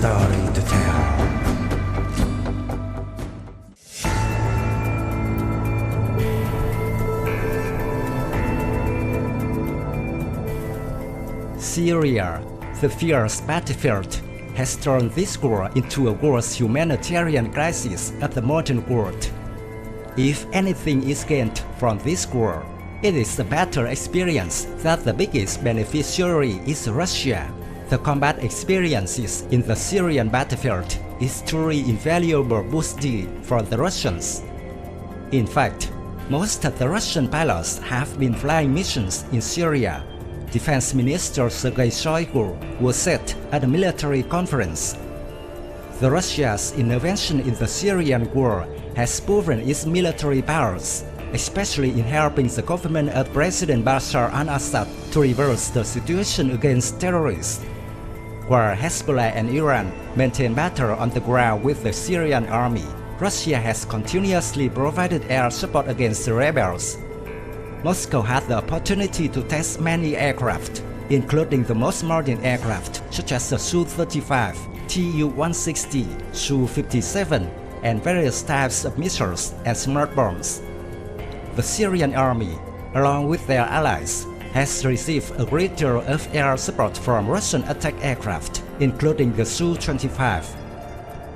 story to tell. Syria, the fierce battlefield, has turned this war into a worst humanitarian crisis of the modern world. If anything is gained from this war, it is a better experience that the biggest beneficiary is Russia. The combat experiences in the Syrian battlefield is truly invaluable boost for the Russians. In fact, most of the Russian pilots have been flying missions in Syria. Defense Minister Sukhoi Su-25 was said at a military conference. The Russia's intervention in the Syrian war has proven its military powers, especially in helping the government of President Bashar al-Assad to reverse the situation against terrorists. While Hezbollah and Iran maintain battle on the ground with the Syrian army, Russia has continuously provided air support against the rebels. Moscow had the opportunity to test many aircraft, including the most modern aircraft such as the Su-35, Tu-160, Su-57, and various types of missiles and smart bombs. The Syrian army, along with their allies, has received a great deal of air support from Russian attack aircraft, including the Su-25.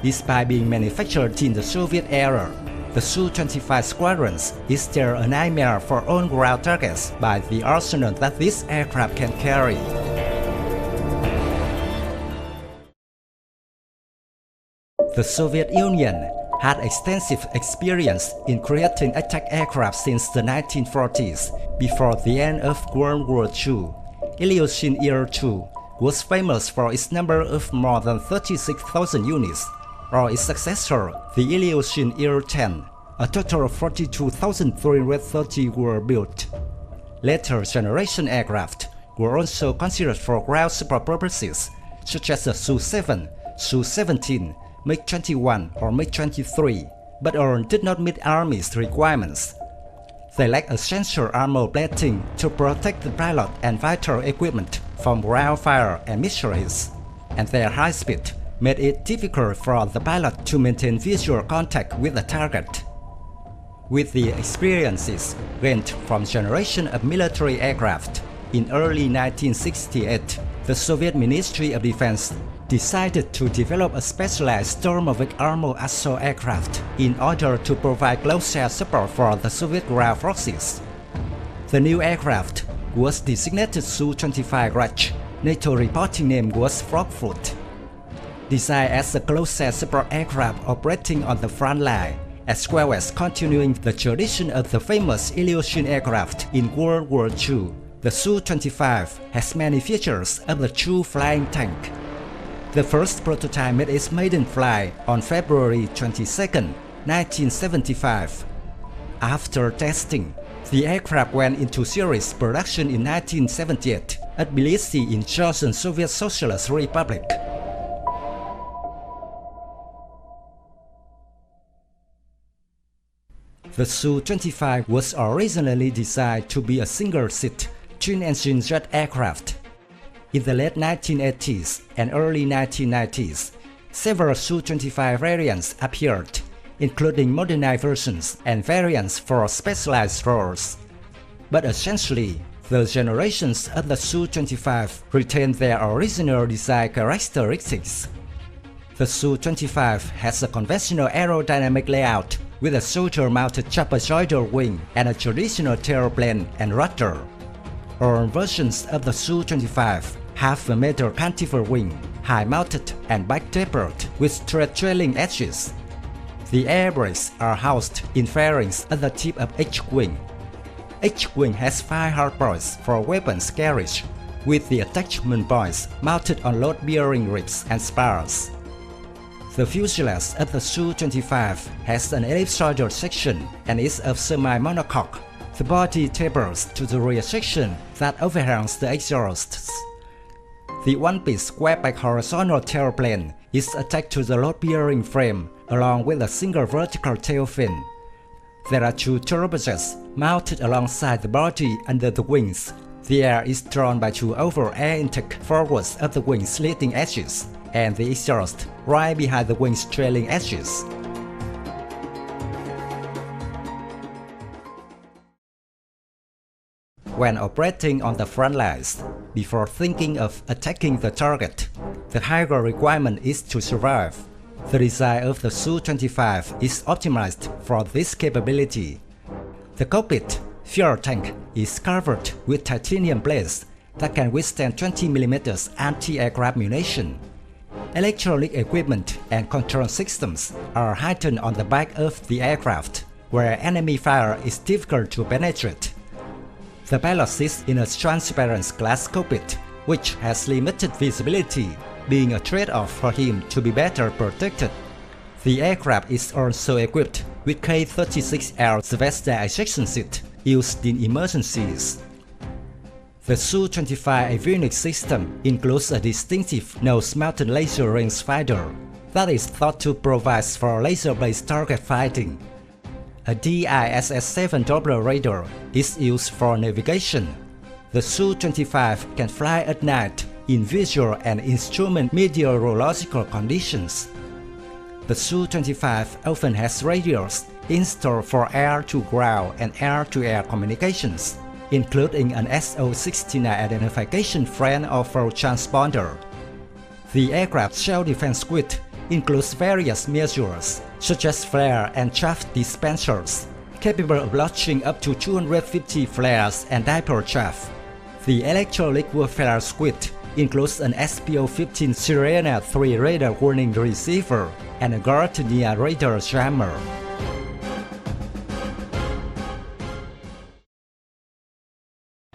Despite being manufactured in the Soviet era, the Su-25 squadrons is still a nightmare for on-ground targets by the arsenal that this aircraft can carry. The Soviet Union had extensive experience in creating attack aircraft since the 1940s, before the end of World War II. Ilyushin Il-2 was famous for its number of more than 36,000 units, or its successor, the Ilyushin Il-10. A total of 42,330 were built. Later generation aircraft were also considered for ground support purposes, such as the Su-7, Su-17, MiG-21 or MiG-23, but all did not meet Army's requirements. They lacked essential armor plating to protect the pilot and vital equipment from ground fire and missile hits, and their high speed made it difficult for the pilot to maintain visual contact with the target. With the experiences gained from generation of military aircraft, in early 1968, the Soviet Ministry of Defense decided to develop a specialized Stormovik armored assault aircraft in order to provide close air support for the Soviet ground forces. The new aircraft was designated Su-25 Grach. NATO reporting name was Frogfoot. Designed as a close air support aircraft operating on the front line, as well as continuing the tradition of the famous Ilyushin aircraft in World War II, the Su-25 has many features of the true flying tank. The first prototype made its maiden flight on February 22, 1975. After testing, the aircraft went into series production in 1978 at Tbilisi in Georgian Soviet Socialist Republic. The Su-25 was originally designed to be a single-seat, twin-engine jet aircraft. In the late 1980s and early 1990s, several Su-25 variants appeared, including modernized versions and variants for specialized roles. But essentially, the generations of the Su-25 retained their original design characteristics. The Su-25 has a conventional aerodynamic layout with a soldier-mounted trapezoidal wing and a traditional tailplane and rudder. All versions of the Su-25 have a metal cantilever wing, high-mounted and back-tapered with straight trailing edges. The air brakes are housed in fairings at the tip of each wing. Each wing has 5 hardpoints for weapons carriage, with the attachment points mounted on load-bearing ribs and spars. The fuselage of the Su-25 has an ellipsoidal section and is of semi-monocoque. The body tapers to the rear section that overhangs the exhausts. The one-piece square-back horizontal tailplane is attached to the load-bearing frame along with a single vertical tail fin. There are 2 turbojets mounted alongside the body under the wings. The air is drawn by 2 oval air intake forwards of the wing's leading edges. and the exhaust right behind the wing's trailing edges. When operating on the front lines, before thinking of attacking the target, the higher requirement is to survive. The design of the Su-25 is optimized for this capability. The cockpit fuel tank is covered with titanium plates that can withstand 20mm anti-aircraft munition. Electronic equipment and control systems are heightened on the back of the aircraft, where enemy fire is difficult to penetrate. The pilot sits in a transparent glass cockpit, which has limited visibility, being a trade-off for him to be better protected. The aircraft is also equipped with K-36L Zvezda ejection seat used in emergencies. The Su-25 avionics system includes a distinctive nose-mounted laser rangefinder that is thought to provide for laser-based target fighting. A DISS-7 Doppler radar is used for navigation. The Su-25 can fly at night in visual and instrument meteorological conditions. The Su-25 often has radios installed for air-to-ground and air-to-air communications, including an SO-69 identification frame or foul transponder. The aircraft's shell defense kit includes various measures, such as flare and chaff dispensers, capable of launching up to 250 flares and dipole chaff. The electronic warfare suite includes an SPO-15 Sirena 3 radar warning receiver and a Gardenia radar jammer.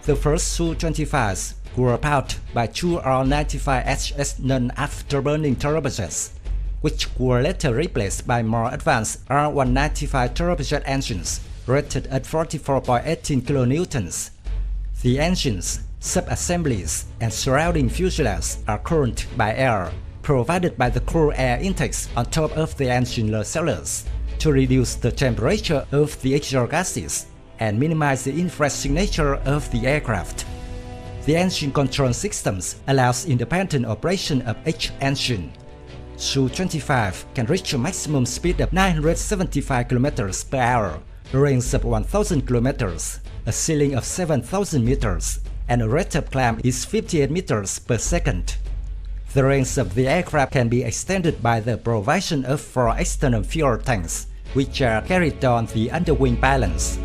The first Su-25s were powered by two R-95HS non-afterburning turbojets, which were later replaced by more advanced R-195 turbojet engines rated at 44.18 kN. The engines, sub-assemblies, and surrounding fuselage are cooled by air, provided by the cool air intakes on top of the engine nacelles, to reduce the temperature of the exhaust gases and minimize the infrared signature of the aircraft. The engine control systems allows independent operation of each engine. Su-25 can reach a maximum speed of 975 km per hour, a range of 1000 km, a ceiling of 7000 meters, and a rate of climb is 58 meters per second. The range of the aircraft can be extended by the provision of 4 external fuel tanks, which are carried on the underwing pylons.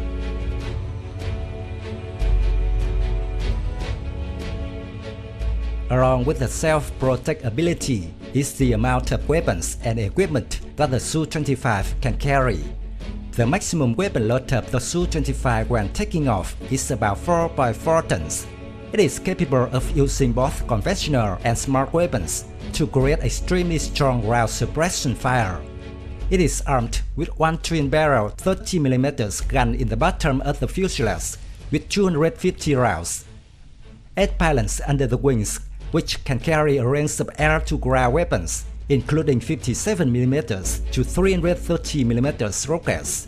Along with the self-protect ability is the amount of weapons and equipment that the Su-25 can carry. The maximum weapon load of the Su-25 when taking off is about 4.4 tons. It is capable of using both conventional and smart weapons to create extremely strong ground suppression fire. It is armed with one twin-barrel 30mm gun in the bottom of the fuselage with 250 rounds. 8 pylons under the wings, which can carry a range of air-to-ground weapons, including 57mm to 330mm rockets.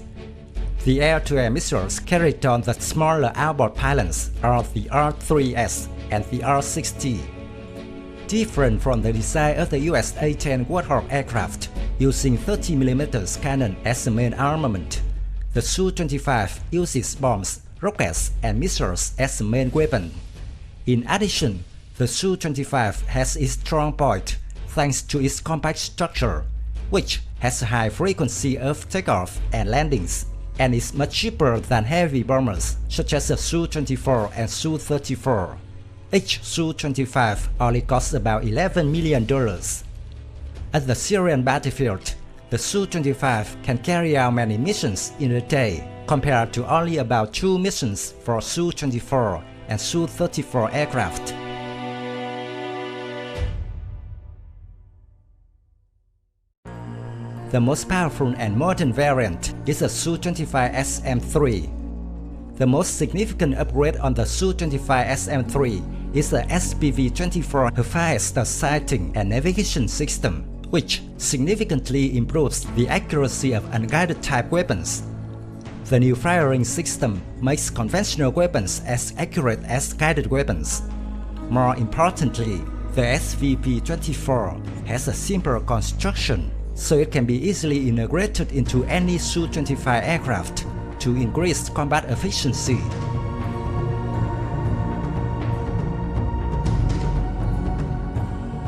The air-to-air missiles carried on the smaller outboard pylons are the R-3S and the R-60. Different from the design of the US A-10 Warthog aircraft, using 30mm cannon as the main armament, the Su-25 uses bombs, rockets, and missiles as the main weapon. In addition, the Su-25 has its strong point thanks to its compact structure, which has a high frequency of takeoff and landings, and is much cheaper than heavy bombers such as the Su-24 and Su-34. Each Su-25 only costs about $11 million. At the Syrian battlefield, the Su-25 can carry out many missions in a day, compared to only about 2 missions for Su-24 and Su-34 aircraft. The most powerful and modern variant is the Su-25 SM-3. The most significant upgrade on the Su-25 SM-3 is the SPV-24 Hephaestus sighting and navigation system, which significantly improves the accuracy of unguided type weapons. The new firing system makes conventional weapons as accurate as guided weapons. More importantly, The SVP-24 has a simple construction, so it can be easily integrated into any Su-25 aircraft to increase combat efficiency.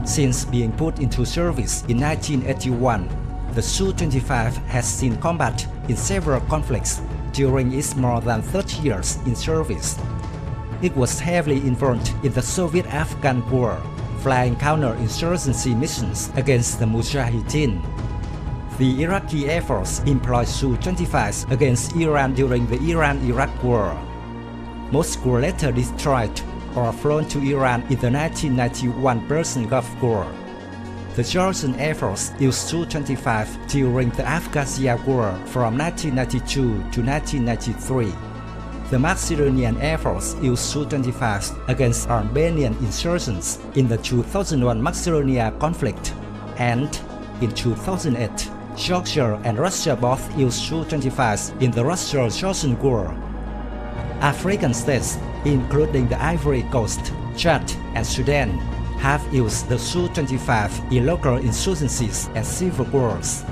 Since being put into service in 1981, the Su-25 has seen combat in several conflicts during its more than 30 years in service. It was heavily involved in the Soviet-Afghan War, flying counterinsurgency missions against the Mujahideen. The Iraqi Air Force employed Su-25s against Iran during the Iran-Iraq War. Most were later destroyed or flown to Iran in the 1991 Persian Gulf War. The Georgian Air Force used Su-25 during the Abkhazia War from 1992 to 1993. The Macedonian Air Force used Su-25s against Armenian insurgents in the 2001 Macedonia conflict, and in 2008, Georgia and Russia both used Su-25s in the Russo-Georgian War. African states, including the Ivory Coast, Chad, and Sudan, have used the Su-25 in local insurgencies and civil wars.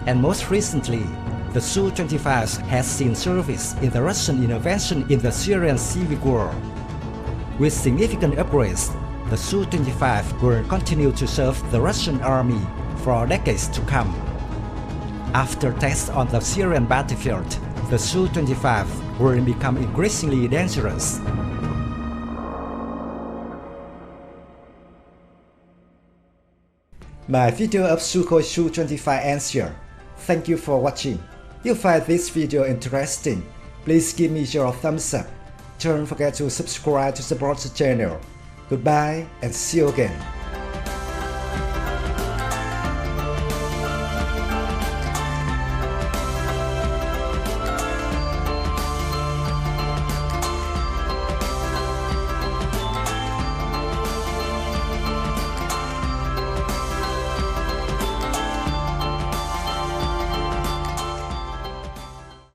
And most recently, the Su-25 has seen service in the Russian intervention in the Syrian civil war. With significant upgrades, the Su-25 will continue to serve the Russian army for decades to come. After tests on the Syrian battlefield, the Su-25 will become increasingly dangerous. My video of Sukhoi Su-25 ends here. Thank you for watching. If you find this video interesting, please give me your thumbs up. Don't forget to subscribe to support the channel. Goodbye and see you again.